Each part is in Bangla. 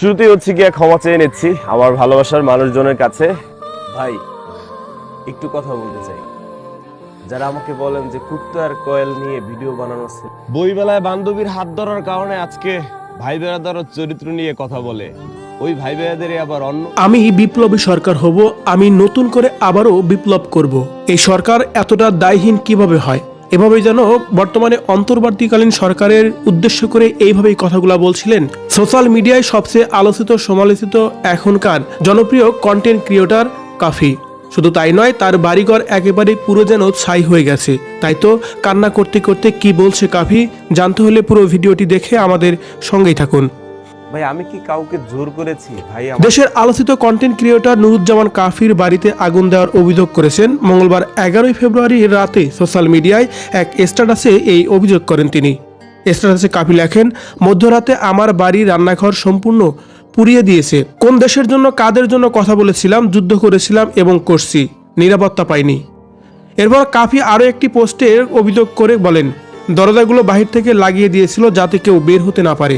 শুরুতেই হচ্ছে গিয়ে ক্ষমা চেয়ে নিচ্ছি আমার ভালোবাসার মানুষজনের কাছে। ভাই একটু কথা বলতে চাই। যারা আমাকে বলেন যে কুত্তার কয়েল নিয়ে ভিডিও বানানো, বইমেলায় বান্ধবীর হাত ধরার কারণে আজকে ভাই বেড়াদার চরিত্র নিয়ে কথা বলে, ওই ভাই বেড়াদের আবার অন্য। আমি বিপ্লবী সরকার হব, আমি নতুন করে আবারও বিপ্লব করব। এই সরকার এতটা দায়হীন কিভাবে হয়? এভাবে যেন বর্তমানে অন্তর্বর্তীকালীন সরকারের উদ্দেশ্য করে এইভাবেই কথাগুলো বলছিলেন সোশ্যাল মিডিয়ায় সবচেয়ে আলোচিত সমালোচিত এখনকার জনপ্রিয় কন্টেন্ট ক্রিয়েটর কাফি। শুধু তাই নয়, তার বাড়িঘর একেবারে পুরো যেন ছাই হয়ে গেছে। তাই তো কান্না করতে করতে কি বলছে কাফি, জানতে হলে পুরো ভিডিওটি দেখে আমাদের সঙ্গেই থাকুন। ভাই আমি কি কাউকে জোর করেছি? ভাই দেশের আলোচিত কন্টেন্ট ক্রিয়েটর নুরুজ্জামান কাফির বাড়িতে আগুন দেওয়ার অভিযোগ করেছেন। মঙ্গলবার 11 ফেব্রুয়ারি রাতে সোশ্যাল মিডিয়ায় এক স্ট্যাটাসে এই অভিযোগ করেন তিনি। স্ট্যাটাসে কাফি লেখেন, মধ্যরাতে আমার বাড়ি রান্নাঘর সম্পূর্ণ পুড়িয়ে দিয়েছে। কোন দেশের জন্য কাদের জন্য কথা বলেছিলাম, যুদ্ধ করেছিলাম এবং করছি, নিরাপত্তা পাইনি। এরপর কাফি আরও একটি পোস্টে অভিযোগ করে বলেন, দরজাগুলো বাহির থেকে লাগিয়ে দিয়েছিল যাতে কেউ বের হতে না পারে।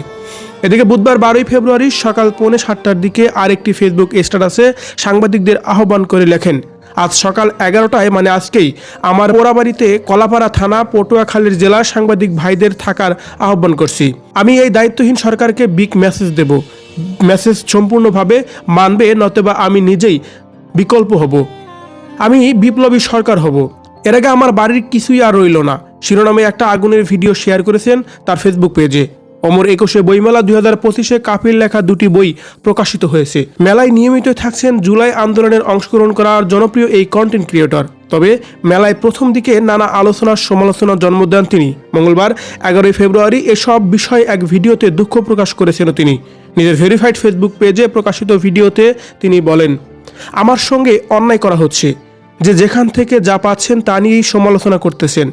এদিকে বুধবার 12 ফেব্রুয়ারি সকাল 6:45টার দিকে আরেকটি ফেসবুক স্ট্যাটাসে সাংবাদিকদের আহ্বান করে লেখেন, আজ সকাল 11টায় মানে আজকেই আমার পোড়াবাড়িতে কলাপাড়া থানা পটুয়াখালীর জেলার সাংবাদিক ভাইদের থাকার আহ্বান করছি। আমি এই দায়িত্বহীন সরকারকে বিগ মেসেজ দেব। মেসেজ সম্পূর্ণভাবে মানবে, নতুবা আমি নিজেই বিকল্প হব। আমি বিপ্লবী সরকার হব। এর আগে আমার বাড়ির কিছুই আর রইল না শিরোনামে একটা আগুনের ভিডিও শেয়ার করেছেন তার ফেসবুক পেজে। অমর 21 বইমেলা 2025-এ কাফির লেখা দুটি বই প্রকাশিত হয়েছে। মেলায় নিয়মিত থাকছেন জুলাই আন্দোলনের অংশগ্রহণ করার জনপ্রিয় এই কন্টেন্ট ক্রিয়েটর। তবে মেলায় প্রথম দিকে নানা আলোচনার সমালোচনার জন্ম দেন তিনি। মঙ্গলবার 11 ফেব্রুয়ারি এসব বিষয়ে এক ভিডিওতে দুঃখ প্রকাশ করেছেন তিনি। নিজের ভেরিফাইড ফেসবুক পেজে প্রকাশিত ভিডিওতে তিনি বলেন, আমার সঙ্গে অন্যায় করা হচ্ছে, যে যেখান থেকে যা পাচ্ছেন তা নিয়েই সমালোচনা করতেছেন।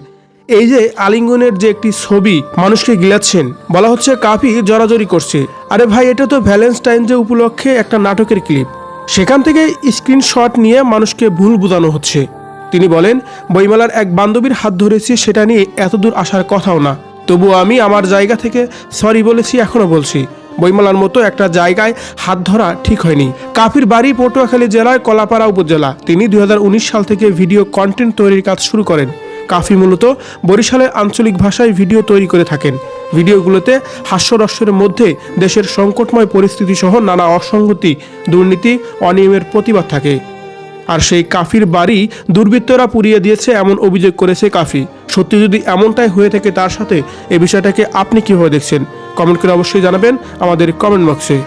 এই যে আলিঙ্গনের যে একটি ছবি মানুষকে গিলাচ্ছেন, বলা হচ্ছে কাফি জড়াজড়ি করছে। আরে ভাই, এটা তো ভ্যালেন্টাইন ডে উপলক্ষে একটা নাটকের ক্লিপ, সেখান থেকে স্ক্রিনশট নিয়ে মানুষকে ভুল বোঝানো হচ্ছে। তিনি বলেন, বইমেলার এক বান্ধবীর হাত ধরেছি, সেটা নিয়ে এতদূর আসার কথাও না। তবুও আমি আমার জায়গা থেকে সরি বলেছি, এখনো বলছি। বইমেলার মতো একটা জায়গায় হাত ধরা ঠিক হয়নি। কাফির বাড়ি পটুয়াখালী জেলার কলাপাড়া উপজেলা। তিনি 2019 সাল থেকে ভিডিও কন্টেন্ট তৈরির কাজ শুরু করেন। কাফি মূলত বরিশালের আঞ্চলিক ভাষায় ভিডিও তৈরি করে থাকেন। ভিডিওগুলোতে হাস্যরসের মধ্যে দেশের সংকটময় পরিস্থিতি সহ নানা অসঙ্গতি, দুর্নীতি, অনিয়মের প্রতিবাদ থাকে। আর সেই কাফির বাড়ি দুর্বৃত্তরা পুড়িয়ে দিয়েছে এমন অভিযোগ করেছে কাফি। সত্যি যদি এমনটাই হয়ে থাকে তার সাথে, এই বিষয়টাকে আপনি কিভাবে দেখছেন? কমেন্ট করে অবশ্যই জানাবেন আমাদের কমেন্ট বক্সে।